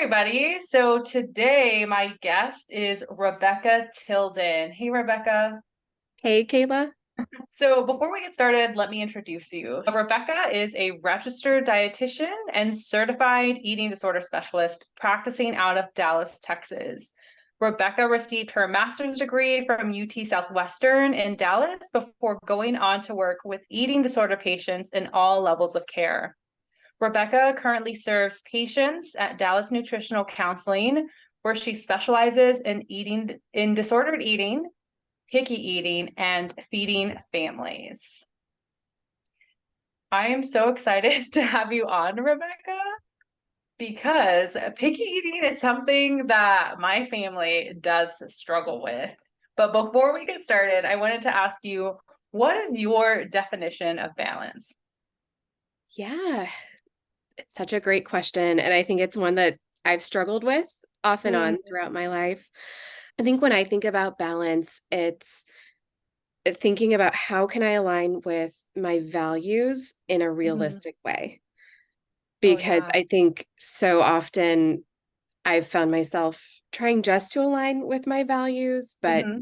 everybody. So today my guest is Rebecca Tilden. Hey, Rebecca. Hey, Kayla. So before we get started, let me introduce you. Rebecca is a registered dietitian and certified eating disorder specialist practicing out of Dallas, Texas. Rebecca received her master's degree from UT Southwestern in Dallas before going on to work with eating disorder patients in all levels of care. Rebecca currently serves patients at Dallas Nutritional Counseling, where she specializes in disordered eating, picky eating, and feeding families. I am so excited to have you on, Rebecca, because picky eating is something that my family does struggle with. But before we get started, I wanted to ask you, what is your definition of balance? Yeah, it's such a great question. And I think it's one that I've struggled with off and on throughout my life. I think when I think about balance, it's thinking about how can I align with my values in a Mm-hmm. realistic way? Oh, Because yeah. I think so often I've found myself trying just to align with my values, but Mm-hmm.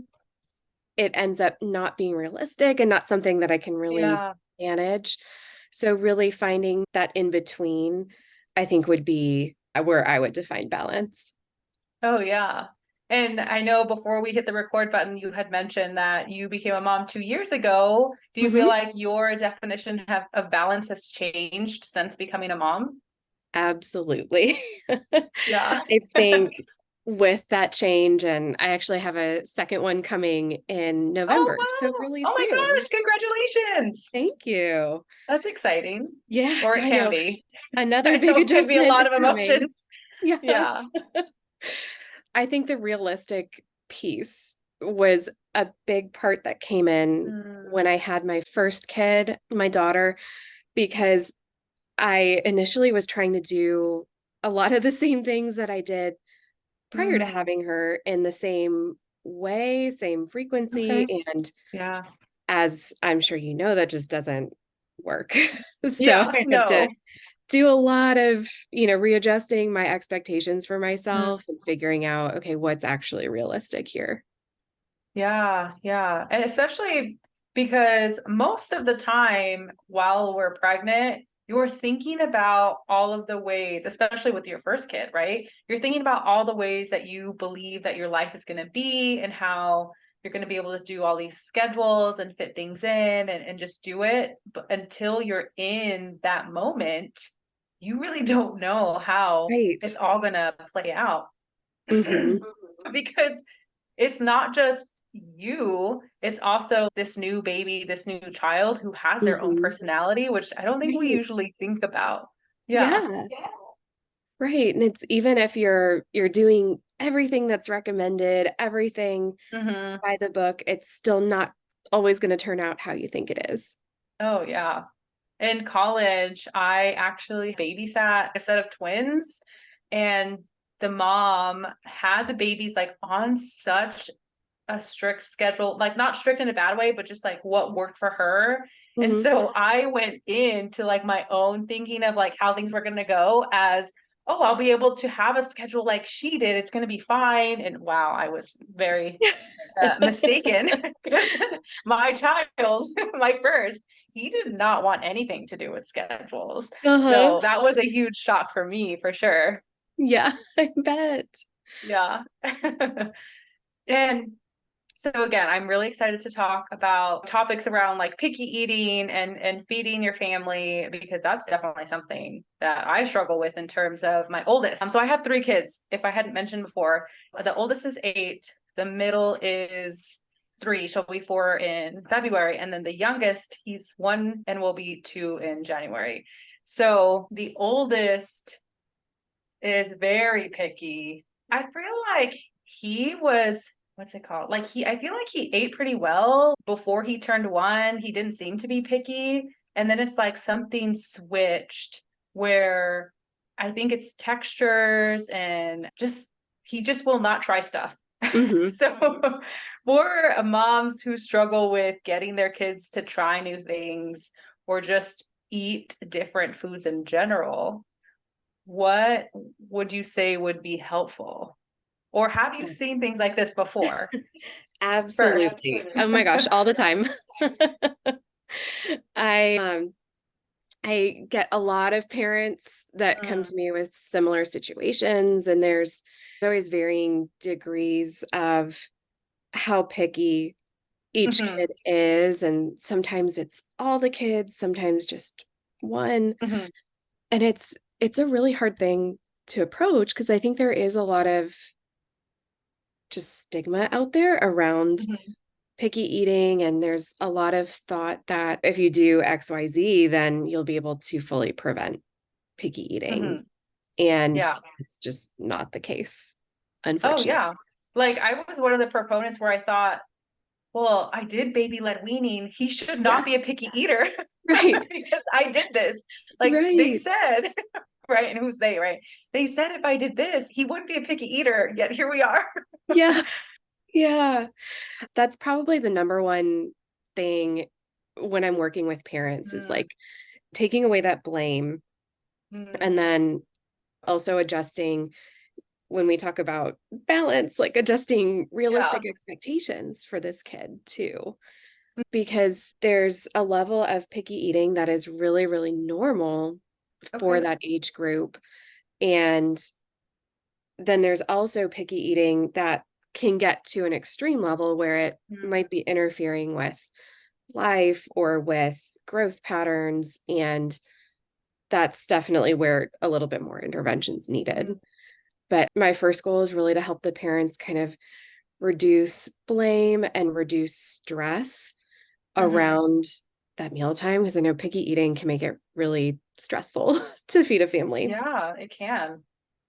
it ends up not being realistic and not something that I can really Yeah. manage. So really finding that in between, I think would be where I would define balance. Oh, yeah. And I know before we hit the record button, you had mentioned that you became a mom 2 years ago. Do you feel Hmm. like your definition of balance has changed since becoming a mom? Absolutely. Yeah. I think with that change, and I actually have a second one coming in Oh, November, so wow. really Oh my soon. gosh, congratulations. Thank you. That's exciting. Yeah, Or so it I can know be. another I big know it can be a adjustment lot is of coming. emotions. Yeah. Yeah. I think the realistic piece was a big part that came in when Mm, I had my first kid, my daughter, because I initially was trying to do a lot of the same things that I did prior to mm, having her in the same way, same frequency. okay. And Yeah. as I'm sure you know, that just doesn't work. So Yeah. I had to No. do a lot of, readjusting my expectations for Mm. myself and figuring out, okay, what's actually realistic here. Yeah, yeah. And especially because most of the time while we're pregnant, you're thinking about all of the ways, especially with your first kid, right? You're thinking about all the ways that you believe that your life is going to be and how you're going to be able to do all these schedules and fit things in and just do it. But until you're in that moment, you really don't know how Right. it's all going to play out. Hmm. Because it's not just you, it's also this new baby, this new child who has their own Hmm. personality, which I don't think we Right. usually think about. Yeah. Yeah. Right. And it's even if you're doing everything that's recommended, everything Hmm. by the book, it's still not always going to turn out how you think it is. Oh, yeah. In college, I actually babysat a set of twins, and the mom had the babies like on such a strict schedule, like not strict in a bad way, but just like what worked for her. And Hmm. so I went into like my own thinking of like how things were going to go as, oh, I'll be able to have a schedule like she did. It's going to be fine. And wow, I was very mistaken because my child, my first, he did not want anything to do with schedules. Uh-huh. So that was a huge shock for me for sure. Yeah, I bet. Yeah. And so again, I'm really excited to talk about topics around like picky eating and feeding your family because that's definitely something that I struggle with in terms of my oldest. So I have three kids, if I hadn't mentioned before. The oldest is 8, the middle is 3, she'll be 4 in February, and then the youngest, he's 1 and will be 2 in January. So the oldest is very picky. I feel like he was, what's it called? Like I feel like he ate pretty well before he turned 1. He didn't seem to be picky. And then it's like something switched where I think it's textures and just, he just will not try stuff. Hmm. So for moms who struggle with getting their kids to try new things or just eat different foods in general, what would you say would be helpful? Or have you seen things like this before? First. Absolutely. Oh my gosh, all the time. I I get a lot of parents that come Mm, to me with similar situations, and there's always varying degrees of how picky each mhm, kid is. And sometimes it's all the kids, sometimes just one. mhm, And it's a really hard thing to approach because I think there is a lot of just stigma out there around mhm, picky eating. And there's a lot of thought that if you do XYZ, then you'll be able to fully prevent picky eating. mhm. And Yeah. it's just not the case, Oh, unfortunately. yeah. Like I was one of the proponents where I thought, well, I did baby led weaning. He should Yeah, not be a picky eater right, because I did this. Like they right. said, right? And who's they, right? They said if I did this, he wouldn't be a picky eater. Yet here we are. Yeah, yeah. That's probably the number one thing when I'm working with parents is Mm, like taking away that blame mm, and then also adjusting when we talk about balance, like adjusting yeah. realistic expectations for this kid too. Because there's a level of picky eating that is really, really normal for Okay. that age group. And then there's also picky eating that can get to an extreme level where it Mm, might be interfering with life or with growth patterns. And that's definitely where a little bit more intervention's needed. mm, But my first goal is really to help the parents kind of reduce blame and reduce stress mhm. around that mealtime because I know picky eating can make it really stressful to feed a family. Yeah, it can.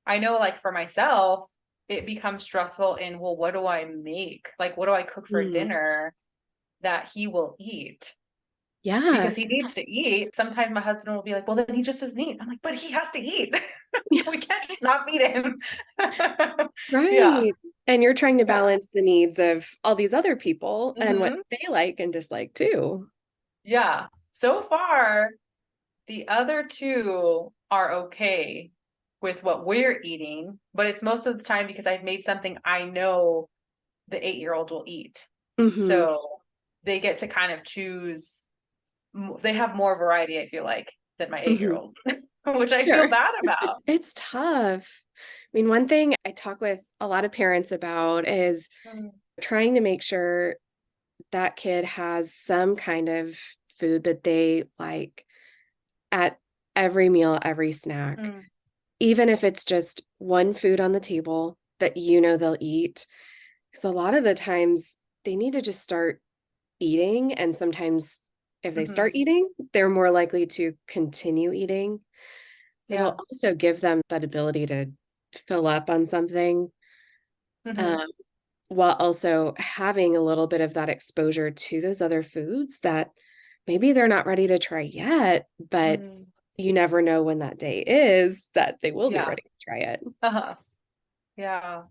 I know, like for myself, it becomes stressful in, well, what do I make? Like, what do I cook for Mm, dinner that he will eat? yeah. Because he needs to eat. Sometimes my husband will be like, well, then he just doesn't eat. I'm like, but he has to eat. Yeah. We can't just not feed him. Yeah. Right. And you're trying to Yeah. balance the needs of all these other people and what Hmm. they like and dislike too. Yeah. So far, the other two are okay with what we're eating, but it's most of the time because I've made something I know the 8-year-old will eat. Hmm. So they get to kind of choose. They have more variety, I feel like, than my 8 year Hmm. old, which I feel Sure. bad about. It's tough. I mean, one thing I talk with a lot of parents about is Mm, trying to make sure that kid has some kind of food that they like at every meal, every snack, mm, even if it's just one food on the table that you know they'll eat. Because a lot of the times they need to just start eating. And sometimes if they mhm. start eating, they're more likely to continue eating. It'll Yeah. also give them that ability to fill up on something, Mhm, um, while also having a little bit of that exposure to those other foods that maybe they're not ready to try yet, but mm, you never know when that day is that they will be yeah. ready to try it. Uh-huh. Yeah.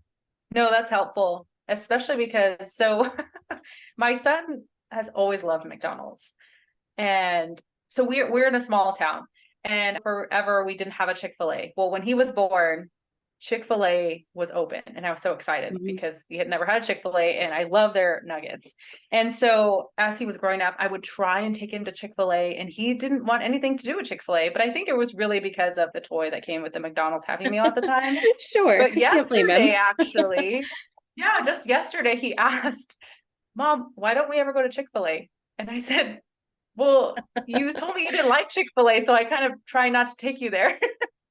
No, that's helpful, especially because so my son has always loved McDonald's. And so we're in a small town, and forever we didn't have a Chick-fil-A. Well, when he was born, Chick-fil-A was open, and I was so excited Mhm. because we had never had a Chick-fil-A, and I love their nuggets. And so as he was growing up, I would try and take him to Chick-fil-A, and he didn't want anything to do with Chick-fil-A, but I think it was really because of the toy that came with the McDonald's Happy Meal at the time. Sure, But can't blame him. yesterday, actually, yeah, just yesterday, he asked, Mom, why don't we ever go to Chick-fil-A? And I said, well, you told me you didn't like Chick-fil-A, so I kind of try not to take you there.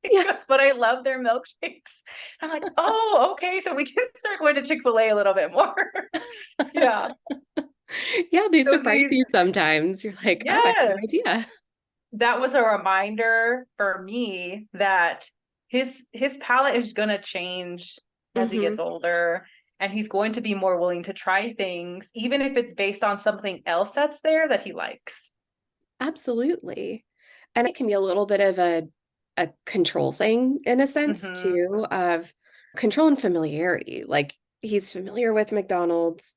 He Yeah. goes, but I love their milkshakes. I'm like, oh, okay, so we can start going to Chick-fil-A a little bit more. Yeah. Yeah, they So surprise he's, you sometimes. You're like, oh, I had no yes, idea. that was a reminder for me that his palate is going to change as he gets Hmm. older, and he's going to be more willing to try things even if it's based on something else that's there that he likes. Absolutely. And it can be a little bit of a control thing in a sense Hmm. too, of control and familiarity. Like he's familiar with McDonald's,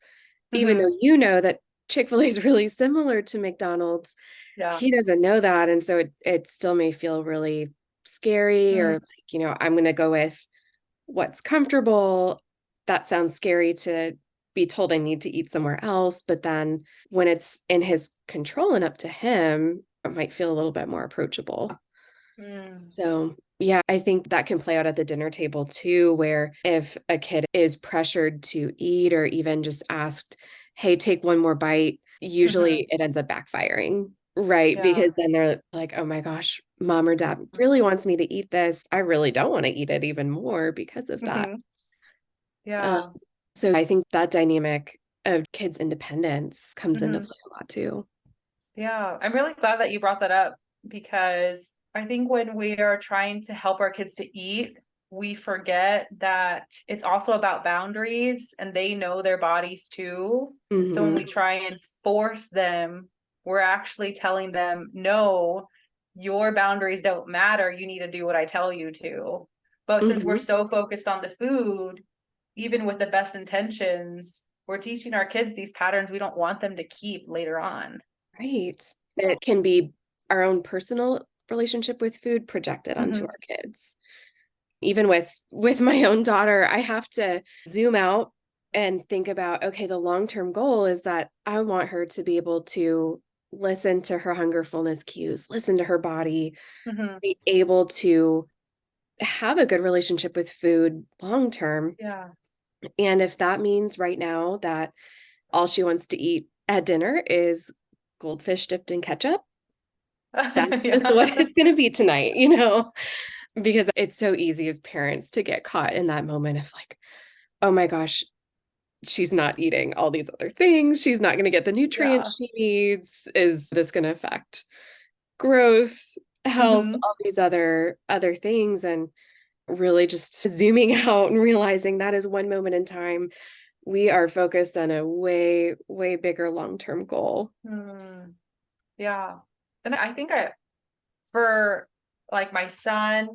even Hmm. though you know that Chick-fil-A is really similar to McDonald's, Yeah. he doesn't know that. And so it still may feel really scary, or Mm, like, I'm going to go with what's comfortable. That sounds scary to be told I need to eat somewhere else. But then when it's in his control and up to him, it might feel a little bit more approachable. mm, So, yeah, I think that can play out at the dinner table too, where if a kid is pressured to eat or even just asked, hey, take one more bite, mhm, usually it ends up backfiring, right? yeah. Because then they're like, oh my gosh, mom or dad really wants me to eat this. I really don't want to eat it even more because of that. Mhm, Um, yeah. so I think that dynamic of kids' independence comes into Mhm. play a lot too. Yeah, I'm really glad that you brought that up because I think when we are trying to help our kids to eat, we forget that it's also about boundaries and they know their bodies too. So when Hmm. we try and force them, we're actually telling them, no, your boundaries don't matter. You need to do what I tell you to. But since we're Hmm. so focused on the food, even with the best intentions, we're teaching our kids these patterns we don't want them to keep later on. Right. It can be our own personal relationship with food projected onto Mhm. our kids. Even with my own daughter, I have to zoom out and think about, okay, the long-term goal is that I want her to be able to listen to her hunger fullness cues, listen to her body, Mhm. be able to have a good relationship with food long term. Yeah. And if that means right now that all she wants to eat at dinner is goldfish dipped in ketchup, that's just Yeah. what it's going to be tonight, because it's so easy as parents to get caught in that moment of like, oh my gosh, she's not eating all these other things. She's not going to get the Yeah. nutrients she needs. Is this going to affect growth, health, Mhm. all these other things? And really just zooming out and realizing that is one moment in time. We are focused on a way, way bigger long-term goal. Mm. Yeah. And I think for like my son,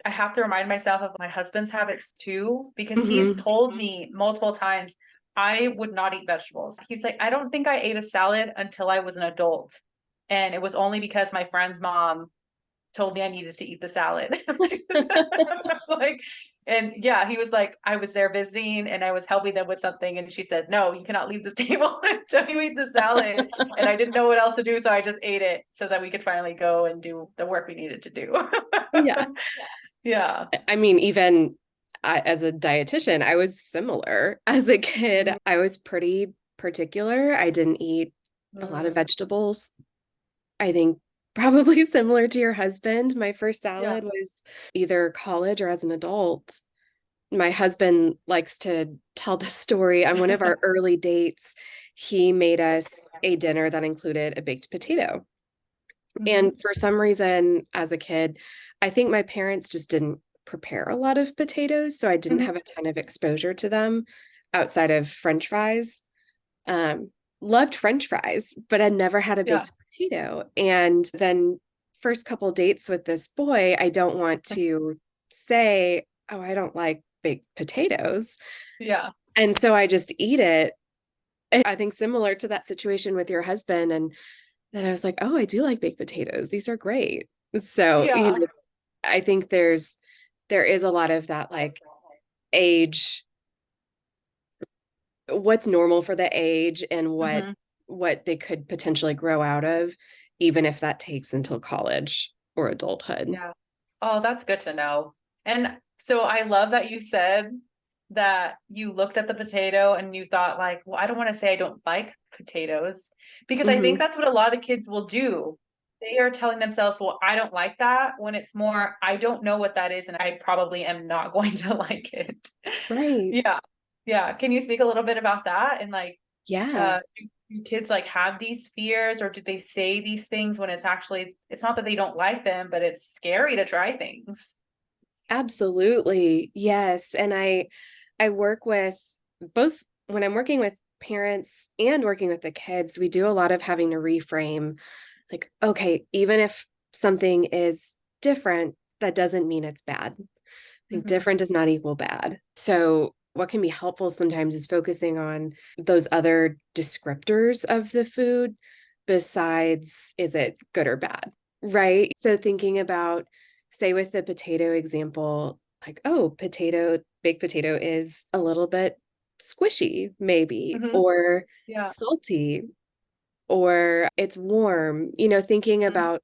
I have to remind myself of my husband's habits too, because he's Hmm. told me multiple times I would not eat vegetables. He's like, I don't think I ate a salad until I was an adult. And it was only because my friend's mom told me I needed to eat the salad. Like, and yeah, he was like, I was there visiting and I was helping them with something. And she said, no, you cannot leave this table until you eat the salad. And I didn't know what else to do. So I just ate it so that we could finally go and do the work we needed to do. Yeah. Yeah. I mean, even as a dietitian, I was similar. As a kid, I was pretty particular. I didn't eat a lot of Mm, vegetables. I think probably similar to your husband. My first yeah. salad was either college or as an adult. My husband likes to tell the story. On one of our early dates, he made us a dinner that included a baked potato. Hmm. And for some reason, as a kid, I think my parents just didn't prepare a lot of potatoes. So I didn't Hmm. have a ton of exposure to them outside of French fries. Um, Loved French fries, but I'd never had a Yeah. baked potato. And then, first couple dates with this boy, I don't want to say, oh, I don't like baked potatoes. Yeah. And so I just eat it. And I think similar to that situation with your husband. And then I was like, oh, I do like baked potatoes. These are great. So, Yeah. I think there is a lot of that like age, what's normal for the age and Hmm. what they could potentially grow out of, even if that takes until college or adulthood. Yeah. Oh, that's good to know. And so I love that you said that you looked at the potato and you thought like, well, I don't want to say I don't like potatoes because I think Hmm. that's what a lot of kids will do. They are telling themselves, well, I don't like that when it's more, I don't know what that is and I probably am not going to like it. Right. Yeah. Yeah. Can you speak a little bit about that and like Yeah, do kids like have these fears or do they say these things when it's actually it's not that they don't like them, but it's scary to try things. absolutely. Yes. And I work with both when I'm working with parents and working with the kids, we do a lot of having to reframe like, okay, even if something is different, that doesn't mean it's bad. Like Hmm. different does not equal bad. So what can be helpful sometimes is focusing on those other descriptors of the food besides is it good or bad, right? So thinking about say with the potato example, like, oh, baked potato is a little bit squishy, maybe, Hmm. or Yeah. salty, or it's warm, thinking Mhm. about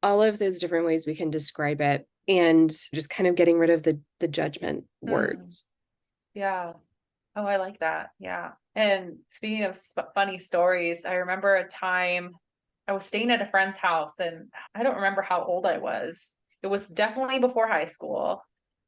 all of those different ways we can describe it and just kind of getting rid of the judgment Hmm. words. Yeah. Oh, I like that. Yeah. And speaking of funny stories, I remember a time I was staying at a friend's house and I don't remember how old I was. It was definitely before high school.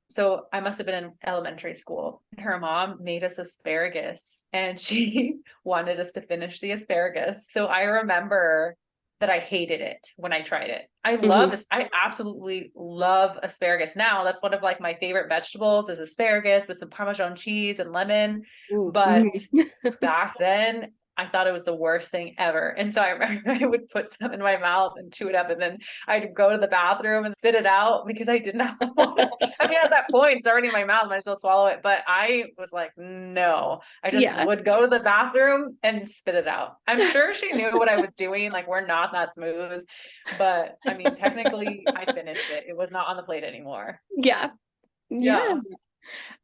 So I must have been in elementary school. Her mom made us asparagus and she wanted us to finish the asparagus. So I remember that I hated it when I tried it. Mhm. I absolutely love asparagus now. That's one of like my favorite vegetables is asparagus with some Parmesan cheese and lemon. Ooh. But Mhm. back then I thought it was the worst thing ever. And so I remember I would put some in my mouth and chew it up and then I'd go to the bathroom and spit it out because I did not want it. I mean, at that point, it's already in my mouth, might as well swallow it. But I was like, no, I just Yeah. would go to the bathroom and spit it out. I'm sure she knew what I was doing. Like, we're not that smooth. But I mean, technically, I finished it. It was not on the plate anymore. Yeah. Yeah. Yeah.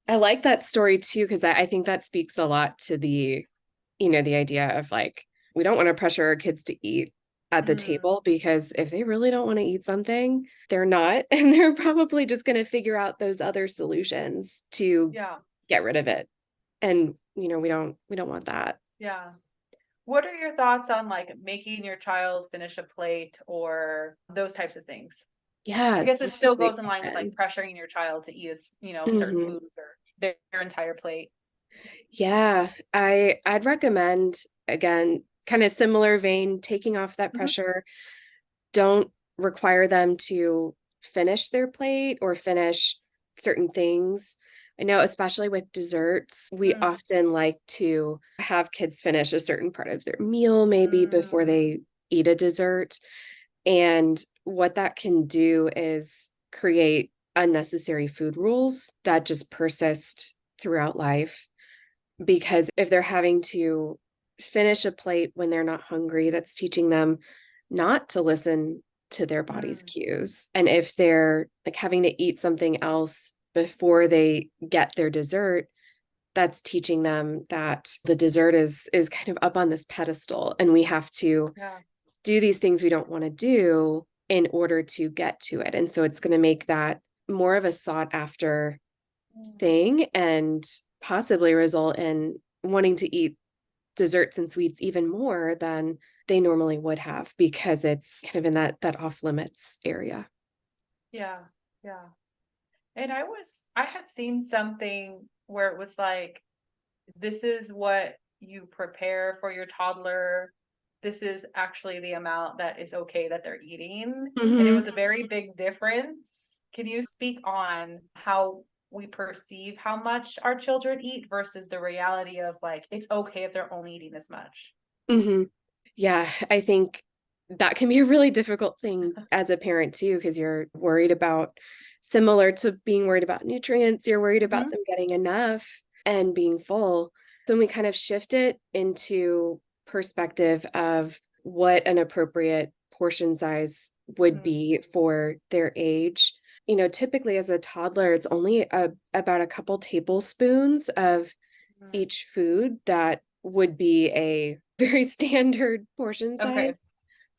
I like that story too, because I think that speaks a lot to the idea of like, we don't want to pressure our kids to eat at the Mm, table because if they really don't want to eat something, they're not. And they're probably just going to figure out those other solutions to yeah. get rid of it. And, we don't want that. Yeah. What are your thoughts on like making your child finish a plate or those types of things? I Yeah, guess it that's a still great goes in line with like question. pressuring your child to eat certain Mhm. foods or their entire plate. Yeah, I'd recommend again, kind of similar vein, taking off that Mhm. pressure. Don't require them to finish their plate or finish certain things. I know, especially with desserts, we Mm, often like to have kids finish a certain part of their meal maybe before mm, they eat a dessert. And what that can do is create unnecessary food rules that just persist throughout life. Because if they're having to finish a plate when they're not hungry, that's teaching them not to listen to their body's mm, cues. And if they're like having to eat something else before they get their dessert, that's teaching them that the dessert is kind of up on this pedestal and we have to yeah. do these things we don't want to do in order to get to it. And so it's going to make that more of a sought after Mm, thing and possibly result in wanting to eat desserts and sweets even more than they normally would have because it's kind of in that off limits area. yeah. Yeah. And I had seen something where it was like, this is what you prepare for your toddler. This is actually the amount that is okay that they're eating. And it Hmm. was a very big difference. Can you speak on how we perceive how much our children eat versus the reality of like, it's okay if they're only eating this much? Hmm. Yeah, I think that can be a really difficult thing as a parent too, because you're worried about, similar to being worried about nutrients, you're worried about Hmm. them getting enough and being full. So when we kind of shift it into perspective of what an appropriate portion size would be for their age, typically as a toddler, it's only about a couple tablespoons of each food that would be a very standard portion Okay. size.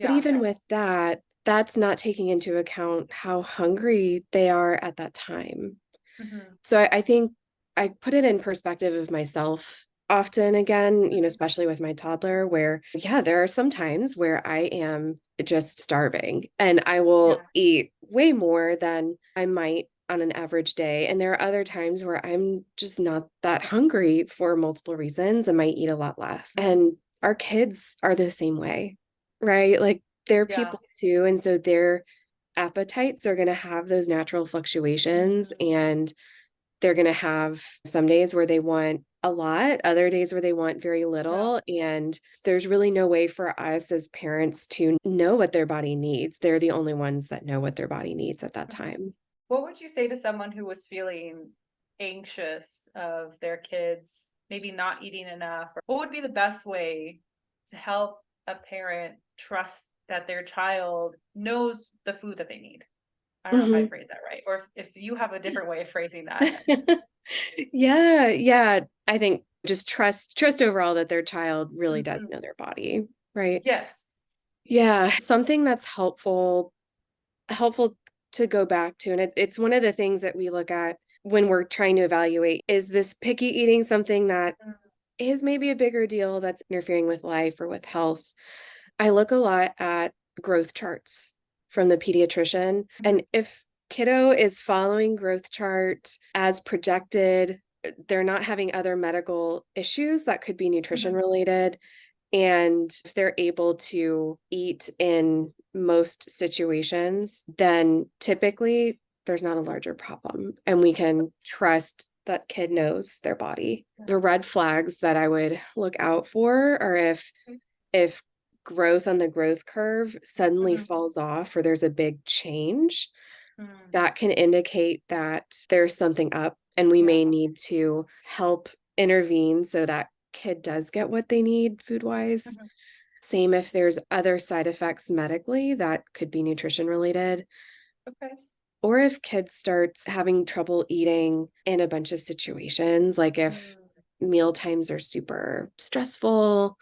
But Yeah. even with that, that's not taking into account how hungry they are at that time. Hmm. So I think I put it in perspective of myself often again, especially with my toddler, where, yeah, there are some times where I am just starving and I will Yeah. eat way more than I might on an average day. And there are other times where I'm just not that hungry for multiple reasons and might eat a lot less. And our kids are the same way, right? Like they're Yeah. people too. And so their appetites are going to have those natural fluctuations Mm, and they're going to have some days where they want a lot, other days where they want very yeah. little. And there's really no way for us as parents to know what their body needs. They're the only ones that know what their body needs at that Mhm. time. What would you say to someone who was feeling anxious of their kids maybe not eating enough? Or what would be the best way to help a parent trust that their child knows the food that they need? I don't know if I Mhm. phrased that right, or if you have a different way of phrasing that. Yeah, yeah. I think just trust overall that their child really does Mhm. know their body, right? Yes. Yeah, something that's helpful to go back to, and it's one of the things that we look at when we're trying to evaluate, is this picky eating something that Mm, is maybe a bigger deal that's interfering with life or with health? I look a lot at growth charts from the pediatrician. mhm, And if kiddo is following growth chart as projected, they're not having other medical issues that could be nutrition mhm, related, and if they're able to eat in most situations, then typically there's not a larger problem. And we can trust that kid knows their body. yeah, The red flags that I would look out for are okay, if growth on the growth curve suddenly mhm, falls off or there's a big change, mm, that can indicate that there's something up and we yeah, may need to help intervene so that kid does get what they need food wise. mhm, Same if there's other side effects medically that could be nutrition related, okay, or if kids starts having trouble eating in a bunch of situations, like if mm, meal times are super stressful,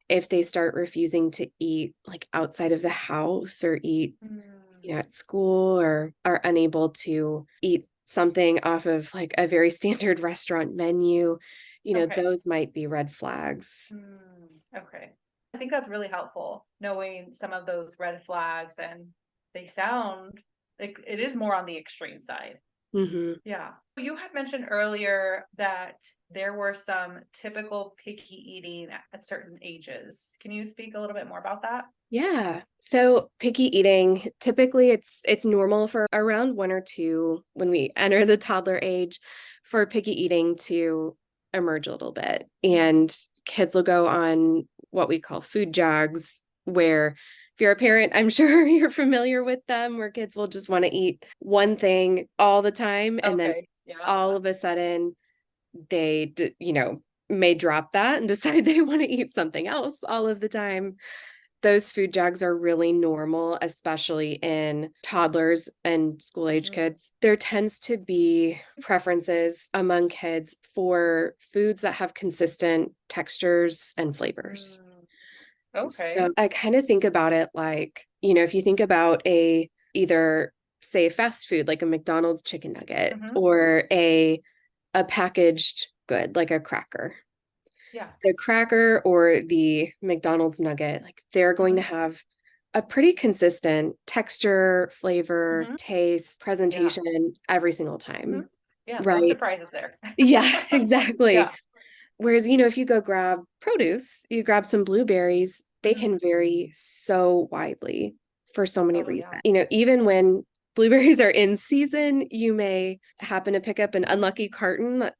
if they start refusing to eat like outside of the house or eat, mm, at school, or are unable to eat something off of like a very standard restaurant menu, okay, those might be red flags. okay. I think that's really helpful, knowing some of those red flags, and they sound like it is more on the extreme side. Hmm. Yeah. You had mentioned earlier that there were some typical picky eating at certain ages. Can you speak a little bit more about that? Yeah. So picky eating, typically it's normal for around 1 or 2 when we enter the toddler age for picky eating to emerge a little bit. Mm, And kids will go on what we call food jogs, where if you're a parent, I'm sure you're familiar with them, where kids will just want to eat one thing all the time. And then okay. Yeah. all of a sudden may drop that and decide they want to eat something else all of the time. Those food jogs are really normal, especially in toddlers and school age Mm, kids. There tends to be preferences among kids for foods that have consistent textures and flavors. mm, okay. So I kind of think about it like, if you think about either say fast food like a McDonald's chicken nugget Hmm. or a packaged good like a cracker, Yeah. the cracker or the McDonald's nugget, like they're going to Hmm. have a pretty consistent texture, flavor, Hmm. taste, Yeah. presentation every single Hmm. time. Yeah. No Right. surprises there. Yeah, exactly. Yeah. Whereas, if you go grab produce, you grab some blueberries, they Hmm. can vary so widely for so many Oh, reasons. yeah. Even when blueberries are in season, you may happen to pick up an unlucky carton that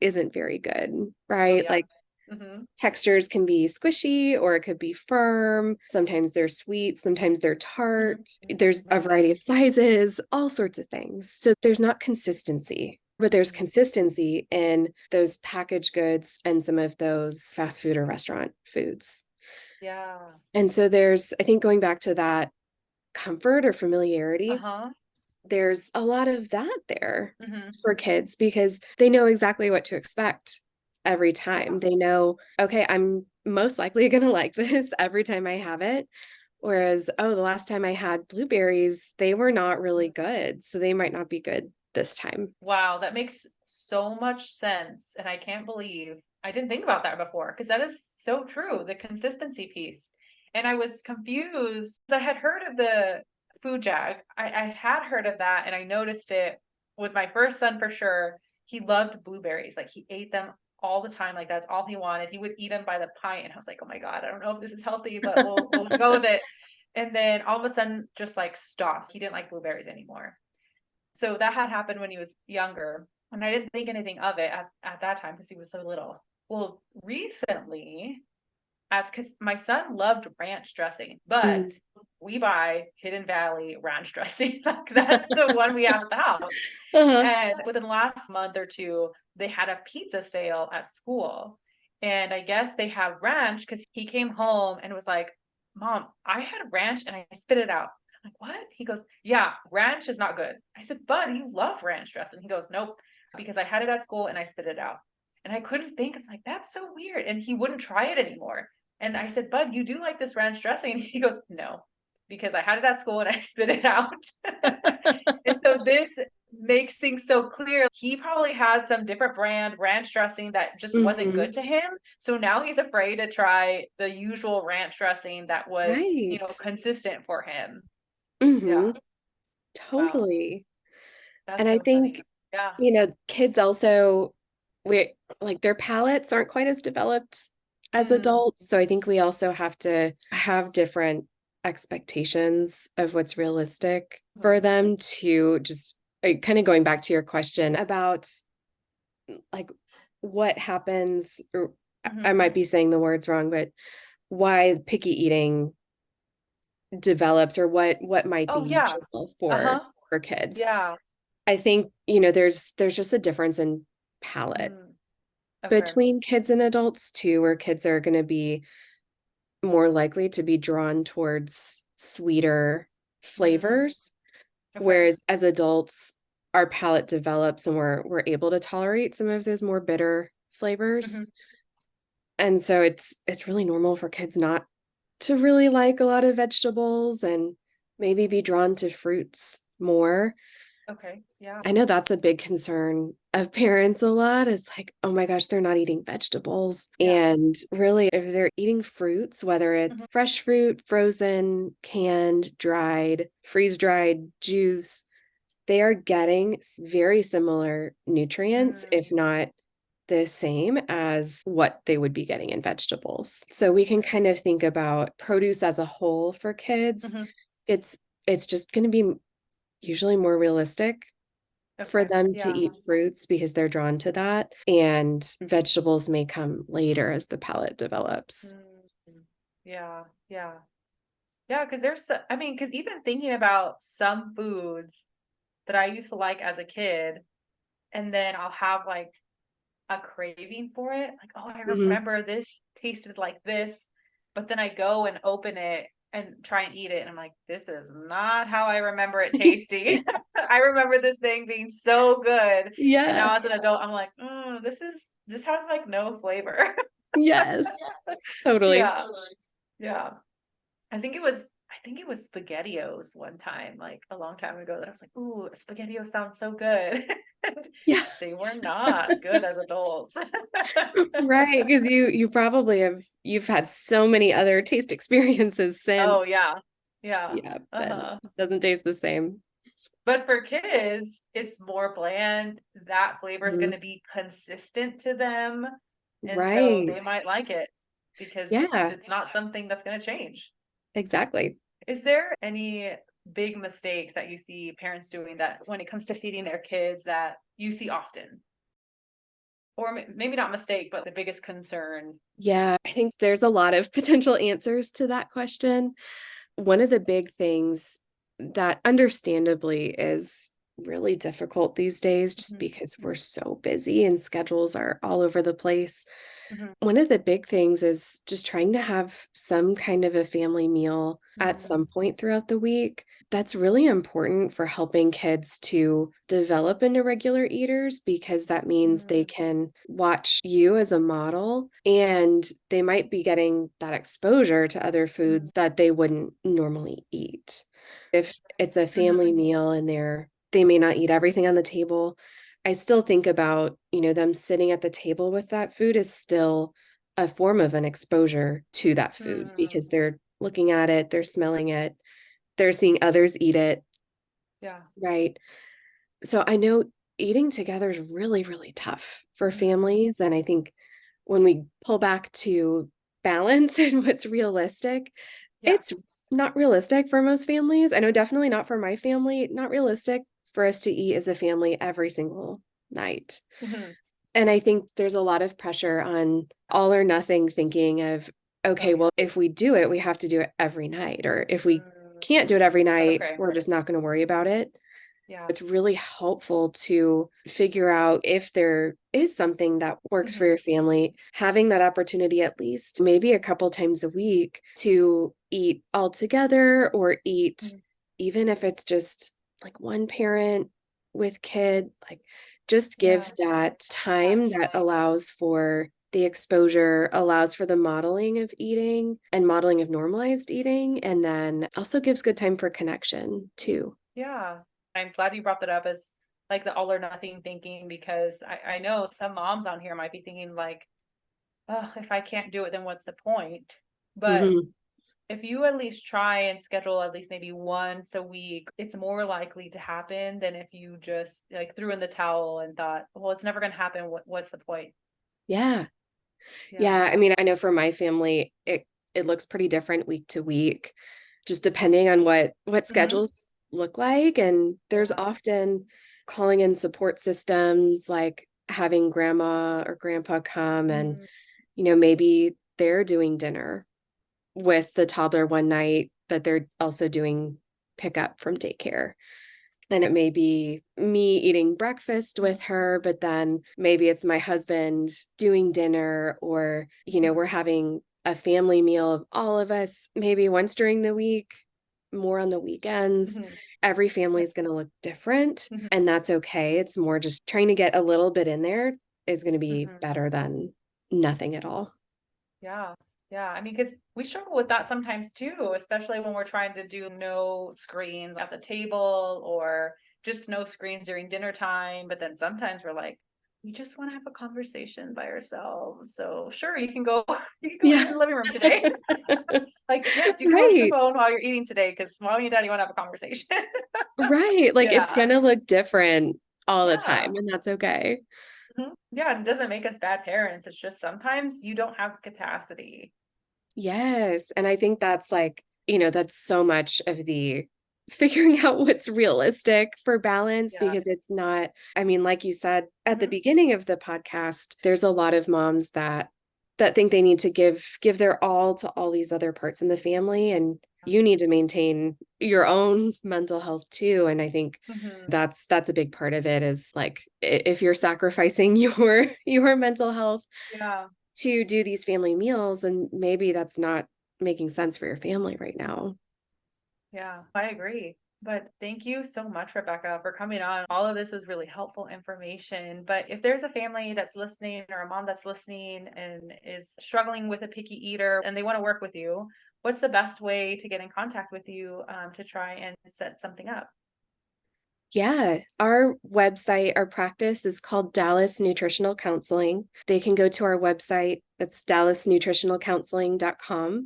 isn't very good, Oh, right? yeah. Like Hmm. textures can be squishy or it could be firm. Sometimes they're sweet, sometimes they're tart. There's a Makes variety sense. of sizes, all sorts of things. So there's not consistency, but there's Mm, consistency in those packaged goods and some of those fast food or restaurant foods. yeah. And so I think going back to that comfort or familiarity, Uh-huh. there's a lot of that there Hmm. for kids because they know exactly what to expect every Yeah. time. They know, okay, I'm most likely going to like this every time I have it. Whereas, oh, the last time I had blueberries, they were not really good. So they might not be good this time. Wow, that makes so much sense. And I can't believe I didn't think about that before, because that is so true, the consistency piece. And I was confused. I had heard of the food jag. I had heard of that, and I noticed it with my first son for sure. He loved blueberries. Like he ate them all the time. Like that's all he wanted. He would eat them by the pint. And I was like, oh my God, I don't know if this is healthy, but we'll go with it. And then all of a sudden just like stopped. He didn't like blueberries anymore. So that had happened when he was younger, and I didn't think anything of it at that time because he was so little. Well, recently, that's because my son loved ranch dressing, but Mm. we buy Hidden Valley ranch dressing. Like that's the one we have at the house. Uh-huh. And within the last month or two, they had a pizza sale at school. And I guess they have ranch because he came home and was like, Mom, I had ranch and I spit it out. I'm like, what? He goes, yeah, ranch is not good. I said, bud, you love ranch dressing. He goes, nope, because I had it at school and I spit it out. And I couldn't think. I was like, that's so weird. And he wouldn't try it anymore. And I said, bud, you do like this ranch dressing? And he goes, no, because I had it at school and I spit it out. And so this makes things so clear. He probably had some different brand ranch dressing that just wasn't Hmm. good to him. So now he's afraid to try the usual ranch dressing that was, Right. consistent for him. Hmm. Yeah. Wow. Totally. And That's I so funny. think, Yeah. kids also, we like their palates aren't quite as developed as Mm, adults. So I think we also have to have different expectations of what's realistic for mhm, them to just kind of going back to your question about like what happens, or I mhm. might be saying the words wrong, but why picky eating develops or what might be Oh yeah. usual Uh-huh. for kids. Yeah. I think, there's just a difference in palate Mm, okay. between kids and adults too, where kids are going to be more likely to be drawn towards sweeter Mm, flavors, okay. whereas as adults, our palate develops and we're able to tolerate some of those more bitter flavors. Hmm. And so it's really normal for kids not to really like a lot of vegetables and maybe be drawn to fruits more. Okay. Yeah. I know that's a big concern of parents a lot is like, oh my gosh, they're not eating vegetables. Yeah. And really, if they're eating fruits, whether Hmm. it's fresh fruit, frozen, canned, dried, freeze dried, juice, they are getting very similar nutrients, Mm, if not the same as what they would be getting in vegetables. So we can okay. kind of think about produce as a whole for kids. Hmm. It's it's just going to be usually more realistic for Okay. them to Yeah. eat fruits because they're drawn to that. And vegetables may come later as the palate develops. Mm, yeah. Yeah. Yeah. Because I mean, because even thinking about some foods that I used to like as a kid, and then I'll have like a craving for it. Like, oh, I Mhm. remember this tasted like this, but then I go and open it and try and eat it, and I'm like, this is not how I remember it tasting. I remember this thing being so good, and Yeah. now as an adult, I'm like, this has like no flavor. Yes. Totally. Yeah, yeah. I think it was SpaghettiOs one time, like a long time ago, that I was like, ooh, SpaghettiOs sounds so good. And Yeah. they were not good as adults. Right. Because you probably you've had so many other taste experiences Oh since. yeah. Yeah. Yeah, that Uh-huh. just doesn't taste the same. But for kids, it's more bland. That flavor is going Mhm. to be consistent to them. And so Right. they might like it because Yeah, it's not something that's going to change. exactly. Is there any big mistakes that you see parents doing that when it comes to feeding their kids that you see often? Or maybe not mistake, but the biggest concern? Yeah, I think there's a lot of potential answers to that question. One of the big things that understandably is really difficult these days, just Mhm, because we're so busy and schedules are all over the place. mhm, One of the big things is just trying to have some kind of a family meal at mhm, some point throughout the week. That's really important for helping kids to develop into regular eaters because that means they mhm, can watch you as a model and they might be getting that exposure to other mhm, foods that they wouldn't normally eat. If it's a mhm, family meal and they may not eat everything on the table, I still think about, them sitting at the table with that food is still a form of an exposure to that food mhm. because they're looking at it, they're smelling it, they're seeing others eat it, Yeah. right? So I know eating together is really, really tough for Mhm. families. And I think when we pull back to balance and what's realistic, Yeah. it's not realistic for most families. I know definitely not for my family, not realistic for us to eat as a family every single night. Mhm. And I think there's a lot of pressure on all or nothing thinking of, Oh okay, yeah. well, if we do it, we have to do it every night. Or if we Mm, can't do it every night, okay. we're just not going to worry about it. Yeah. It's really helpful to figure out if there is something that works for Mhm. your family, having that opportunity at least maybe a couple times a week to eat all together or eat Mhm. even if it's just like one parent with kid, like just Yeah. give that time that allows for the exposure, allows for the modeling of eating and modeling of normalized eating, and then also gives good time for connection too. Yeah. I'm glad you brought that up as like the all or nothing thinking, because I know some moms on here might be thinking like, oh, if I can't do it, then what's the point? But Mhm. if you at least try and schedule at least maybe once a week, it's more likely to happen than if you just like threw in the towel and thought, well, it's never going to happen. What's the point? Yeah. Yeah. Yeah. I mean, I know for my family, it looks pretty different week to week, just depending on what Hmm. schedules look like. And there's Yeah. often calling in support systems, like having grandma or grandpa come and, Mm-hmm. maybe they're doing dinner with the toddler one night that they're also doing pickup from daycare. And it may be me eating breakfast with her, but then maybe it's my husband doing dinner, or, we're having a family meal of all of us, maybe once during the week, more on the weekends. Hmm. Every family is going to look different, Hmm. and that's okay. It's more just trying to get a little bit in there is going to be Hmm. better than nothing at all. Yeah. Yeah. I mean, because we struggle with that sometimes too, especially when we're trying to do no screens at the table or just no screens during dinner time. But then sometimes we're like, we just want to have a conversation by ourselves. So sure, you can go, you can go eat Yeah. in the living room today. Like, yes, you can watch the Right. phone while you're eating today because mommy and daddy want to have a conversation. Right. Like it's Yeah. going to look different all the Yeah. time, and that's okay. Mhm. Yeah. And it doesn't make us bad parents. It's just sometimes you don't have the capacity. Yes. And I think that's like, that's so much of the figuring out what's realistic for balance, Yeah. because it's not, I mean, like you said at the Hmm. beginning of the podcast, there's a lot of moms that think they need to give their all to all these other parts in the family, and you need to maintain your own mental health too. And I think Hmm. that's a big part of it, is like if you're sacrificing your mental health Yeah. to do these family meals, then maybe that's not making sense for your family right now. Yeah, I agree. But thank you so much, Rebecca, for coming on. All of this was really helpful information. But if there's a family that's listening or a mom that's listening and is struggling with a picky eater and they want to work with you, what's the best way to get in contact with you to try and set something up? Yeah, our website, our practice is called Dallas Nutritional Counseling. They can go to our website, that's dallasnutritionalcounseling.com,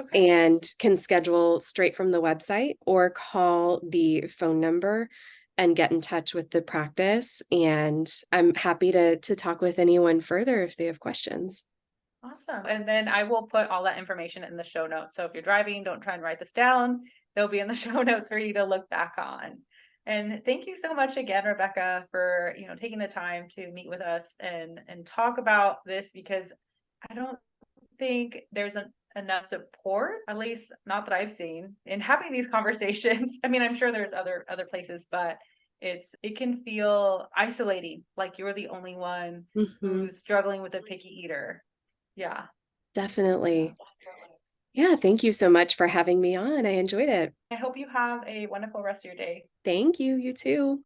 Okay. and can schedule straight from the website or call the phone number and get in touch with the practice. And I'm happy to talk with anyone further if they have questions. Awesome. And then I will put all that information in the show notes. So if you're driving, don't try and write this down. They'll be in the show notes for you to look back on. And thank you so much again, Rebecca, for taking the time to meet with us and talk about this, because I don't think there's enough support, at least not that I've seen, in having these conversations. I mean, I'm sure there's other places, but it can feel isolating, like you're the only one Mhm. who's struggling with a picky eater. Yeah. Yeah. Definitely. Yeah, thank you so much for having me on. I enjoyed it. I hope you have a wonderful rest of your day. Thank you. You too.